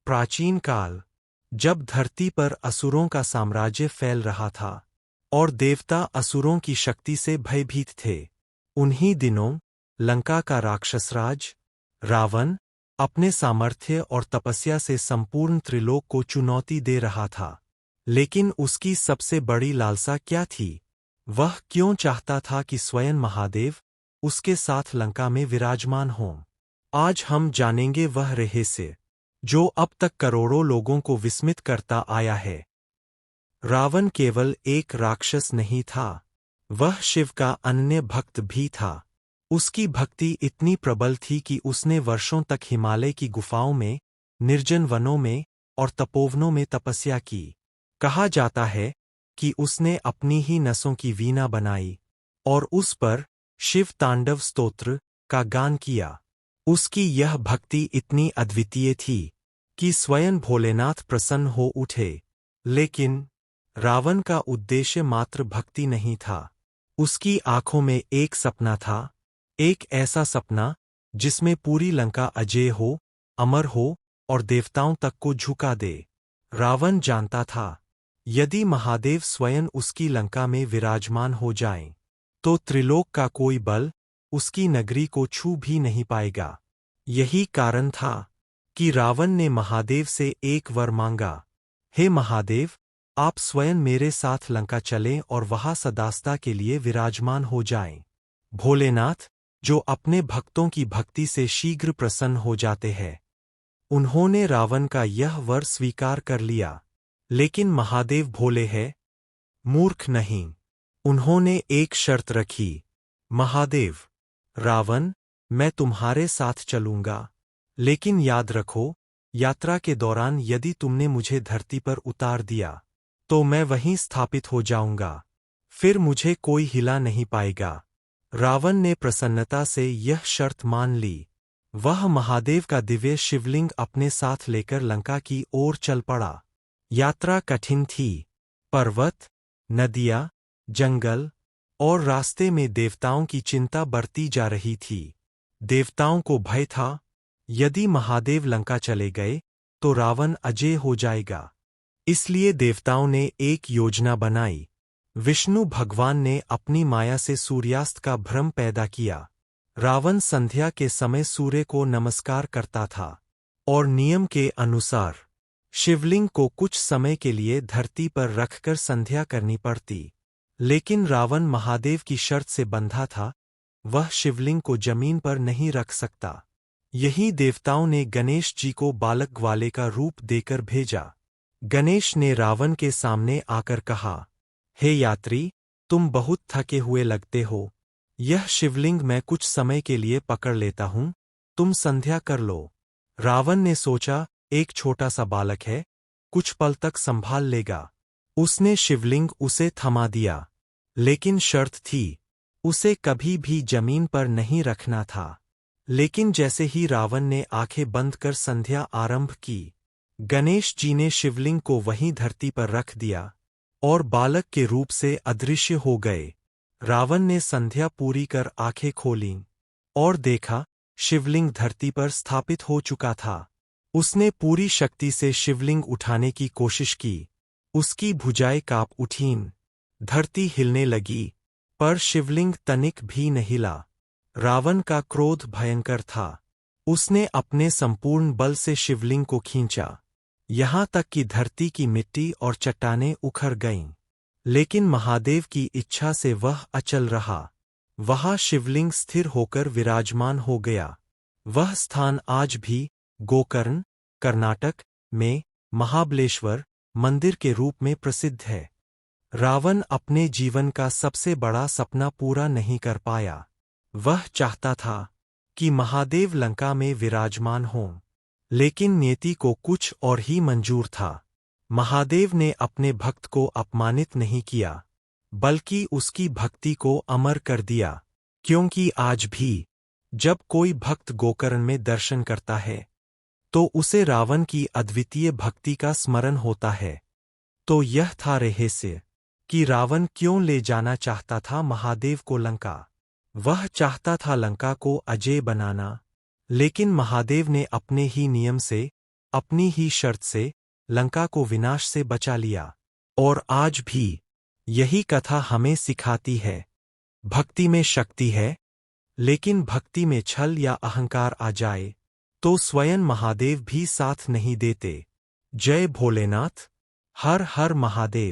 प्राचीन काल, जब धरती पर असुरों का साम्राज्य फैल रहा था और देवता असुरों की शक्ति से भयभीत थे, उन्हीं दिनों लंका का राक्षसराज रावण अपने सामर्थ्य और तपस्या से संपूर्ण त्रिलोक को चुनौती दे रहा था। लेकिन उसकी सबसे बड़ी लालसा क्या थी? वह क्यों चाहता था कि स्वयं महादेव उसके साथ लंका में विराजमान हों? आज हम जानेंगे वह रहस्य जो अब तक करोड़ों लोगों को विस्मित करता आया है। रावण केवल एक राक्षस नहीं था, वह शिव का अनन्य भक्त भी था। उसकी भक्ति इतनी प्रबल थी कि उसने वर्षों तक हिमालय की गुफाओं में, निर्जन वनों में और तपोवनों में तपस्या की। कहा जाता है कि उसने अपनी ही नसों की वीणा बनाई और उस पर शिव तांडव स्तोत्र का गान किया। उसकी यह भक्ति इतनी अद्वितीय थी कि स्वयं भोलेनाथ प्रसन्न हो उठे। लेकिन रावण का उद्देश्य मात्र भक्ति नहीं था। उसकी आंखों में एक सपना था, एक ऐसा सपना जिसमें पूरी लंका अजेय हो, अमर हो और देवताओं तक को झुका दे। रावण जानता था, यदि महादेव स्वयं उसकी लंका में विराजमान हो जाएं, तो त्रिलोक का कोई बल उसकी नगरी को छू भी नहीं पाएगा। यही कारण था कि रावण ने महादेव से एक वर मांगा, हे महादेव, आप स्वयं मेरे साथ लंका चलें और वहां सदास्ता के लिए विराजमान हो जाएं। भोलेनाथ, जो अपने भक्तों की भक्ति से शीघ्र प्रसन्न हो जाते हैं, उन्होंने रावण का यह वर स्वीकार कर लिया। लेकिन महादेव भोले हैं, मूर्ख नहीं। उन्होंने एक शर्त रखी, महादेव, रावण, मैं तुम्हारे साथ चलूंगा, लेकिन याद रखो, यात्रा के दौरान यदि तुमने मुझे धरती पर उतार दिया, तो मैं वहीं स्थापित हो जाऊंगा, फिर मुझे कोई हिला नहीं पाएगा। रावण ने प्रसन्नता से यह शर्त मान ली। वह महादेव का दिव्य शिवलिंग अपने साथ लेकर लंका की ओर चल पड़ा। यात्रा कठिन थी। पर्वत, नदियाँ, जंगल और रास्ते में देवताओं की चिंता बढ़ती जा रही थी। देवताओं को भय था, यदि महादेव लंका चले गए तो रावण अजेय हो जाएगा। इसलिए देवताओं ने एक योजना बनाई। विष्णु भगवान ने अपनी माया से सूर्यास्त का भ्रम पैदा किया। रावण संध्या के समय सूर्य को नमस्कार करता था और नियम के अनुसार शिवलिंग को कुछ समय के लिए धरती पर रखकर संध्या करनी पड़ती। लेकिन रावण महादेव की शर्त से बंधा था, वह शिवलिंग को जमीन पर नहीं रख सकता। यही देवताओं ने गणेश जी को बालक ग्वाले का रूप देकर भेजा। गणेश ने रावण के सामने आकर कहा, हे यात्री, तुम बहुत थके हुए लगते हो। यह शिवलिंग मैं कुछ समय के लिए पकड़ लेता हूं, तुम संध्या कर लो। रावण ने सोचा, एक छोटा सा बालक है, कुछ पल तक संभाल लेगा। उसने शिवलिंग उसे थमा दिया। लेकिन शर्त थी, उसे कभी भी जमीन पर नहीं रखना था। लेकिन जैसे ही रावण ने आंखें बंद कर संध्या आरंभ की, गणेश जी ने शिवलिंग को वहीं धरती पर रख दिया और बालक के रूप से अदृश्य हो गए। रावण ने संध्या पूरी कर आंखें खोलीं और देखा, शिवलिंग धरती पर स्थापित हो चुका था। उसने पूरी शक्ति से शिवलिंग उठाने की कोशिश की। उसकी भुजाएं कांप उठीं, धरती हिलने लगी, पर शिवलिंग तनिक भी न हिला। रावण का क्रोध भयंकर था। उसने अपने संपूर्ण बल से शिवलिंग को खींचा, यहाँ तक कि धरती की मिट्टी और चट्टानें उखड़ गईं। लेकिन महादेव की इच्छा से वह अचल रहा। वहाँ शिवलिंग स्थिर होकर विराजमान हो गया। वह स्थान आज भी गोकर्ण, कर्नाटक में महाबलेश्वर मंदिर के रूप में प्रसिद्ध है। रावण अपने जीवन का सबसे बड़ा सपना पूरा नहीं कर पाया। वह चाहता था कि महादेव लंका में विराजमान हों, लेकिन नियति को कुछ और ही मंजूर था। महादेव ने अपने भक्त को अपमानित नहीं किया, बल्कि उसकी भक्ति को अमर कर दिया। क्योंकि आज भी जब कोई भक्त गोकर्ण में दर्शन करता है, तो उसे रावण की अद्वितीय भक्ति का स्मरण होता है। तो यह था रहस्य कि रावण क्यों ले जाना चाहता था महादेव को लंका। वह चाहता था लंका को अजेय बनाना, लेकिन महादेव ने अपने ही नियम से अपनी ही शर्त से लंका को विनाश से बचा लिया। और आज भी यही कथा हमें सिखाती है, भक्ति में शक्ति है, लेकिन भक्ति में छल या अहंकार आ जाए तो स्वयं महादेव भी साथ नहीं देते। जय भोलेनाथ। हर हर महादेव।